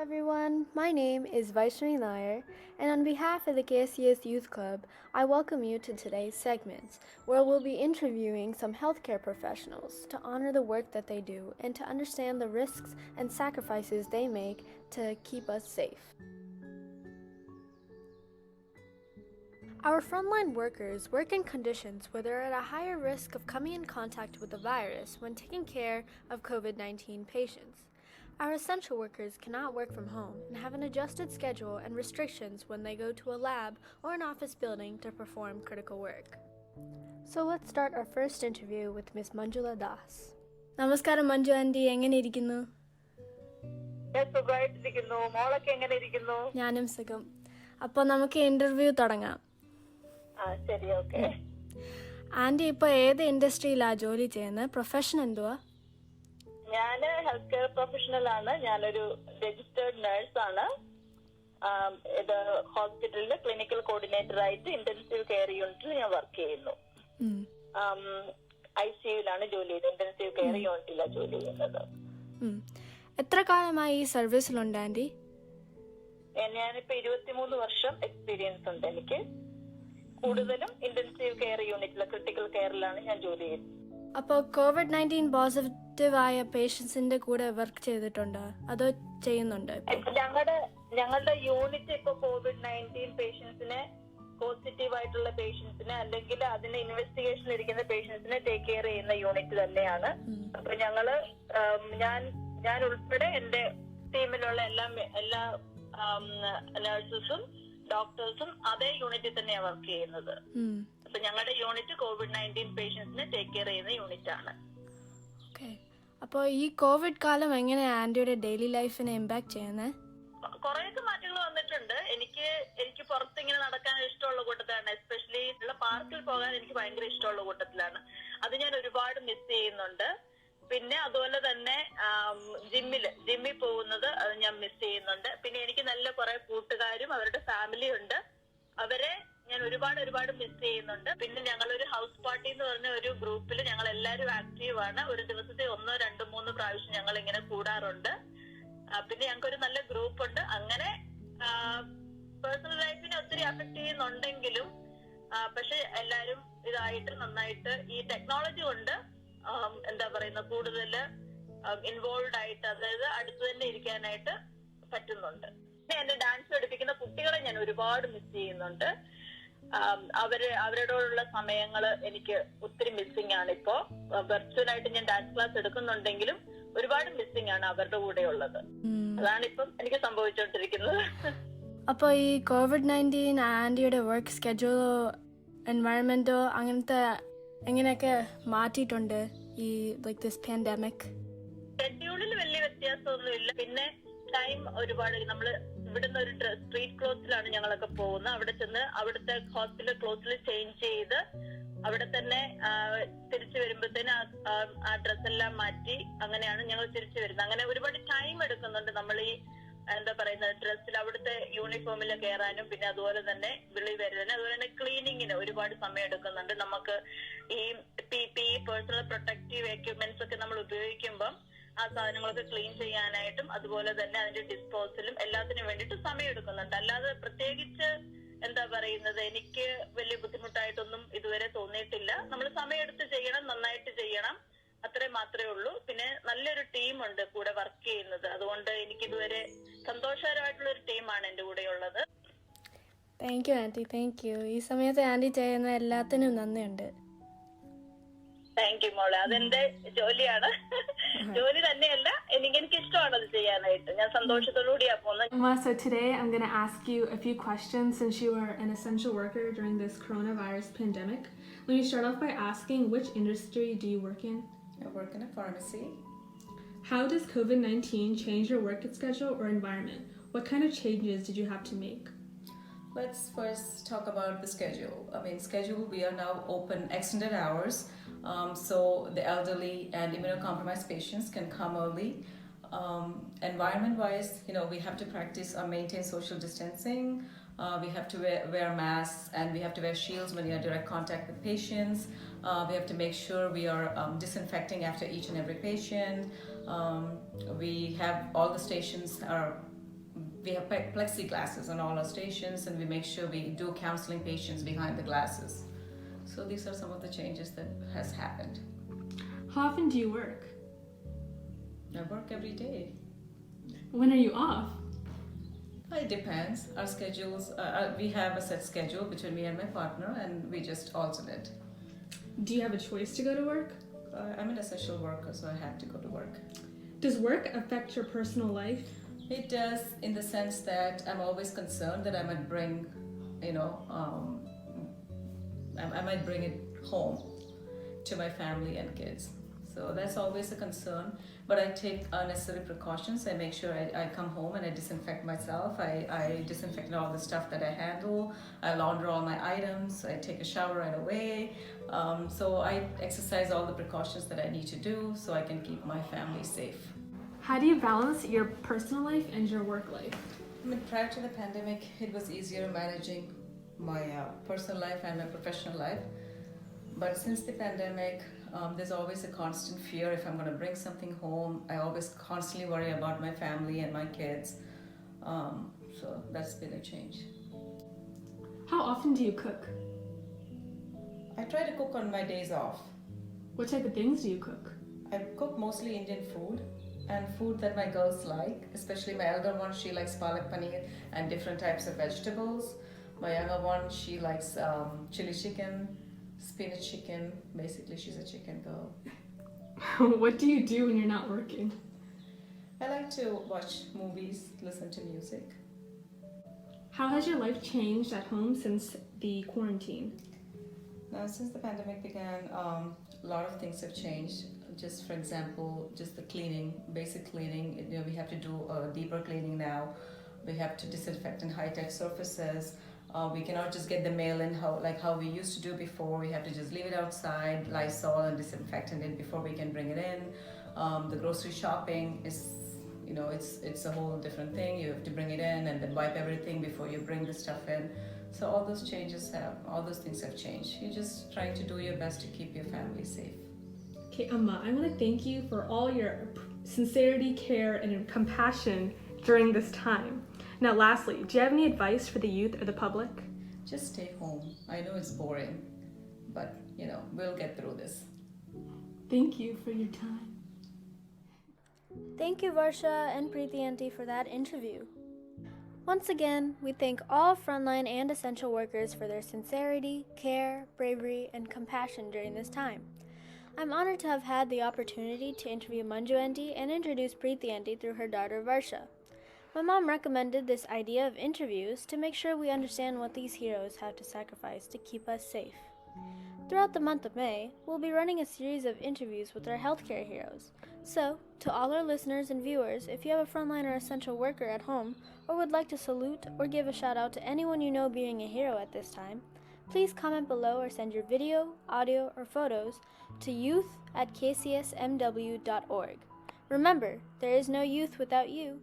everyone, my name is Vaishnavi Nair, and on behalf of the KCS Youth Club, I welcome you to today's segment, where we'll be interviewing some healthcare professionals to honor the work that they do and to understand the risks and sacrifices they make to keep us safe. Our frontline workers work in conditions where they're at a higher risk of coming in contact with the virus when taking care of COVID-19 patients. Our essential workers cannot work from home and have an adjusted schedule and restrictions when they go to a lab or an office building to perform critical work. So let's start our first interview with Miss Manjula Das. Namaskaram Manju Auntie, എങ്ങനെ ഇരിക്കുന്നു? സുഖമായിട്ടിരിക്കുന്നു. മോളൊക്കെ എങ്ങനെ ഇരിക്കുന്നു? ഞാനും സുഖം. അപ്പോൾ നമുക്ക് ഇന്റർവ്യൂ തുടങ്ങാം. ശരി, ഓക്കെ. ആന്റി ഇപ്പോൾ ഏത് ഇൻഡസ്ട്രിയിലാണ് ജോലി ചെയ്യുന്നത്? പ്രൊഫഷൻ എന്തുവാ? ഞാൻ ഹെൽത്ത് കെയർ പ്രൊഫഷണൽ ആണ്. ഞാനൊരു രജിസ്റ്റേർഡ് നേഴ്സാണ്. ഇത് ഹോസ്പിറ്റലിൽ ക്ലിനിക്കൽ കോർഡിനേറ്റർ ആയിട്ട് ഇന്റൻസീവ് കെയർ യൂണിറ്റിൽ ഞാൻ വർക്ക് ചെയ്യുന്നു. ICUലാണ് ജോലി ചെയ്യുന്നത്. ഇന്റൻസീവ് കെയർ യൂണിറ്റിലാണ് ജോലി ചെയ്യുന്നത്. എത്ര കാലമായി ഈ സർവീസിലുണ്ട് ആന്റി? ഞാനിപ്പോ 23 വർഷം എക്സ്പീരിയൻസ് ഉണ്ട് എനിക്ക്. കൂടുതലും ഇന്റൻസീവ് കെയർ യൂണിറ്റിലെ ക്രിട്ടിക്കൽ കെയറിലാണ് ഞാൻ ജോലി ചെയ്യുന്നത്. അപ്പോൾ COVID-19 പോസിറ്റീവ് ആയ പേഷ്യൻസിന്റെ കൂടെ വർക്ക് ചെയ്തിട്ടുണ്ടോ അതോ ചെയ്യുന്നുണ്ടോ? ഞങ്ങളുടെ യൂണിറ്റ് ഇപ്പൊ COVID-19 പേഷ്യൻസിനെ, പോസിറ്റീവ് ആയിട്ടുള്ള പേഷ്യൻസിനെ അല്ലെങ്കിൽ അതിന്റെ ഇൻവെസ്റ്റിഗേഷൻ ഇരിക്കുന്ന പേഷ്യൻസിനെ ടേക്ക് കെയർ ചെയ്യുന്ന യൂണിറ്റ് തന്നെയാണ്. അപ്പൊ ഞാൻ ഉൾപ്പെടെ എന്റെ ടീമിലുള്ള എല്ലാ നഴ്സസും ഡോക്ടേഴ്സും അതേ യൂണിറ്റിൽ തന്നെയാണ് വർക്ക് ചെയ്യുന്നത്. അപ്പൊ ഞങ്ങളുടെ യൂണിറ്റ് COVID-19 പേഷ്യൻസിനെ ടേക്ക് കെയർ ചെയ്യുന്ന യൂണിറ്റ് ആണ്. അപ്പോൾ ഈ കോവിഡ് കാലം എങ്ങനെയാണ് ആന്റിയുടെ ഡെയിലി ലൈഫിനെ ഇമ്പാക്ട് ചെയ്യുന്നത്? കുറെയൊക്കെ മാറ്റങ്ങൾ വന്നിട്ടുണ്ട്. എനിക്ക് പുറത്ത് ഇങ്ങനെ നടക്കാൻ ഇഷ്ടമുള്ള കൂട്ടത്തിലാണ്. എസ്പെഷ്യലി ഉള്ള പാർക്കിൽ പോകാൻ എനിക്ക് ഭയങ്കര ഇഷ്ടമുള്ള കൂട്ടത്തിലാണ്. അത് ഞാൻ ഒരുപാട് മിസ് ചെയ്യുന്നുണ്ട്. പിന്നെ അതുപോലെ തന്നെ ജിമ്മിൽ പോകുന്നത് അത് ഞാൻ മിസ് ചെയ്യുന്നുണ്ട്. പിന്നെ എനിക്ക് നല്ല കുറെ കൂട്ടുകാരും അവരുടെ ഫാമിലിയും ഉണ്ട്. അവരെ ഞാൻ ഒരുപാട് മിസ് ചെയ്യുന്നുണ്ട്. പിന്നെ ഞങ്ങളൊരു ഹൗസ് പാർട്ടി എന്ന് പറഞ്ഞ ഒരു ഗ്രൂപ്പിൽ ഞങ്ങൾ എല്ലാവരും ആക്റ്റീവ് ആണ്. ഒരു ദിവസത്തെ 1, 2, 3 പ്രാവശ്യം ഞങ്ങൾ ഇങ്ങനെ കൂടാറുണ്ട്. പിന്നെ ഞങ്ങൾക്കൊരു നല്ല ഗ്രൂപ്പ് ഉണ്ട്. അങ്ങനെ പേഴ്സണൽ ലൈഫിനെ ഒത്തിരി അഫക്ട് ചെയ്യുന്നുണ്ടെങ്കിലും പക്ഷെ എല്ലാരും ഇതായിട്ട് നന്നായിട്ട് ഈ ടെക്നോളജി കൊണ്ട് എന്താ പറയുന്ന കൂടുതൽ ഇൻവോൾവ് ആയിട്ട്, അതായത് അടുത്ത് തന്നെ ഇരിക്കാനായിട്ട് പറ്റുന്നുണ്ട്. പിന്നെ എന്റെ ഡാൻസ് പഠിപ്പിക്കുന്ന കുട്ടികളെ ഞാൻ ഒരുപാട് മിസ് ചെയ്യുന്നുണ്ട്. അവരോടുള്ള സമയങ്ങൾ എനിക്ക് ഒത്തിരി മിസ്സിംഗ് ആണ്. ഇപ്പോ വെർച്വലായിട്ട് ഞാൻ ഡാൻസ് ക്ലാസ് എടുക്കുന്നുണ്ടെങ്കിലും ഒരുപാട് മിസ്സിംഗ് ആണ് അവരുടെ കൂടെ ഉള്ളത്. അതാണ് ഇപ്പം എനിക്ക് സംഭവിച്ചുകൊണ്ടിരിക്കുന്നത്. അപ്പോൾ ഈ COVID-19 ആന്റിയുടെ വർക്ക് സ്കെഡ്യൂളോ എൻവയറമെന്റോ അങ്ങനത്തെ എങ്ങനെയൊക്കെ മാറ്റിയിട്ടുണ്ട് ഈ ദിസ് പാൻഡമിക്? ഷെഡ്യൂളിൽ വലിയ വ്യത്യാസമൊന്നുമില്ല. പിന്നെ ടൈം ഒരുപാട് നമ്മള് ഇവിടുന്ന് ഒരു സ്ട്രീറ്റ് ക്ലോത്തിലാണ് ഞങ്ങളൊക്കെ പോകുന്നത്. അവിടെ ചെന്ന് അവിടുത്തെ ഹോസ്പിറ്റൽ ക്ലോത്തിൽ ചേഞ്ച് ചെയ്ത് അവിടെ തന്നെ തിരിച്ചു വരുമ്പോഴത്തേന് ആ ഡ്രസ്സെല്ലാം മാറ്റി അങ്ങനെയാണ് ഞങ്ങൾ തിരിച്ചു വരുന്നത്. അങ്ങനെ ഒരുപാട് ടൈം എടുക്കുന്നുണ്ട് നമ്മൾ ഈ എന്താ പറയുന്നത് ഡ്രസ്സിൽ അവിടുത്തെ യൂണിഫോമിൽ കയറാനും പിന്നെ അതുപോലെ തന്നെ വെളി വരുന്നതിന് അതുപോലെ തന്നെ ക്ലീനിങ്ങിന് ഒരുപാട് സമയം എടുക്കുന്നുണ്ട്. നമുക്ക് ഈ PPE പേഴ്സണൽ പ്രൊട്ടക്റ്റീവ് എക്യുപ്മെന്റ്സ് ഒക്കെ നമ്മൾ ഉപയോഗിക്കുമ്പം ആ സാധനങ്ങളൊക്കെ ക്ലീൻ ചെയ്യാനായിട്ടും അതുപോലെ തന്നെ അതിന്റെ ഡിസ്പോസലും എല്ലാത്തിനും വേണ്ടിയിട്ട് സമയം എടുക്കുന്നുണ്ട്. അല്ലാതെ പ്രത്യേകിച്ച് എന്താ പറയുന്നത് എനിക്ക് വലിയ ബുദ്ധിമുട്ടായിട്ടൊന്നും ഇതുവരെ തോന്നിയിട്ടില്ല. നമ്മൾ സമയമെടുത്ത് ചെയ്യണം, നന്നായിട്ട് ചെയ്യണം, അത്രേ മാത്രമേ ഉള്ളൂ. പിന്നെ നല്ലൊരു ടീമുണ്ട് കൂടെ വർക്ക് ചെയ്യുന്നത്. അതുകൊണ്ട് എനിക്കിതുവരെ സന്തോഷകരമായിട്ടുള്ള ഒരു ടീമാണ് എൻ്റെ കൂടെ ഉള്ളത്. Thank you aunty, thank you. ഈ സമയത്ത് ആന്റി ചെയ്യുന്ന എല്ലാത്തിനും നന്ദിയുണ്ട്. താങ്ക് യു മോളെ. അതെന്റെ ജോലിയാണ്. ജോലി തന്നെയല്ല, എനിക്ക് ഇഷ്ടമാണ് അത് ചെയ്യാനായിട്ട്. ഞാൻ സന്തോഷത്തോടുകൂടിയാ പോകുന്നത്. So today I'm going to ask you a few questions since you are an essential worker during this coronavirus pandemic. Let me start off by asking, which industry do you work in? I work in a pharmacy. How does COVID-19 change your work schedule or environment? What kind of changes did you have to make? Let's first talk about the schedule. Schedule, we are now open extended hours, so the elderly and immunocompromised patients can come early. Environment-wise, we have to practice or maintain social distancing. We have to wear masks and we have to wear shields when you're in direct contact with patients. We have to make sure we are disinfecting after each and every patient. We have all the stations are we have plexiglasses on all our stations, and we make sure we do counseling patients behind the glasses. So these are some of the changes that has happened. How often do you work? I work every day. When are you off? It depends. Our schedules, we have a set schedule between me and my partner, and we just alternate. Do you have a choice to go to work? I'm an essential worker, so I have to go to work. Does work affect your personal life? It does, in the sense that I'm always concerned that I might bring, I might bring it home to my family and kids. So that's always a concern, but I take necessary precautions. I make sure I come home and I disinfect myself. I disinfect all the stuff that I handle. I launder all my items. I take a shower right away. So I exercise all the precautions that I need to do so I can keep my family safe. How do you balance your personal life and your work life? I mean, prior to the pandemic, it was easier managing my personal life and my professional life. But since the pandemic, there's always a constant fear if I'm going to bring something home. I always constantly worry about my family and my kids. So that's been a change. How often do you cook? I try to cook on my days off. What type of things do you cook? I cook mostly Indian food and food that my girls like, especially my elder one, she likes palak paneer and different types of vegetables. My younger one, she likes chili chicken, spinach chicken. Basically, she's a chicken girl. What do you do when you're not working? I like to watch movies, listen to music. How has your life changed at home since the quarantine? Now, since the pandemic began, a lot of things have changed. Just for example, just the cleaning, basic cleaning. We have to do a deeper cleaning now. We have to disinfect in high-tech surfaces. We cannot just get the mail in how we used to do before. We have to just leave it outside, Lysol and disinfectant it before we can bring it in. The grocery shopping is, it's a whole different thing. You have to bring it in and then wipe everything before you bring the stuff in. So all those things have changed. You're just trying to do your best to keep your family safe. Okay, Amma, I want to thank you for all your sincerity, care, and compassion during this time. Now, lastly, do you have any advice for the youth or the public? Just stay home. I know it's boring, but we'll get through this. Thank you for your time. Thank you, Varsha and Preethi Auntie, for that interview. Once again, we thank all frontline and essential workers for their sincerity, care, bravery, and compassion during this time. I'm honored to have had the opportunity to interview Manjula Auntie and introduce Preethi Auntie through her daughter Varsha. My mom recommended this idea of interviews to make sure we understand what these heroes have to sacrifice to keep us safe. Throughout the month of May, we'll be running a series of interviews with our healthcare heroes. So, to all our listeners and viewers, if you have a frontline or essential worker at home, or would like to salute or give a shout out to anyone you know being a hero at this time, please comment below or send your video, audio, or photos to youth@kcsmw.org. Remember, there is no youth without you.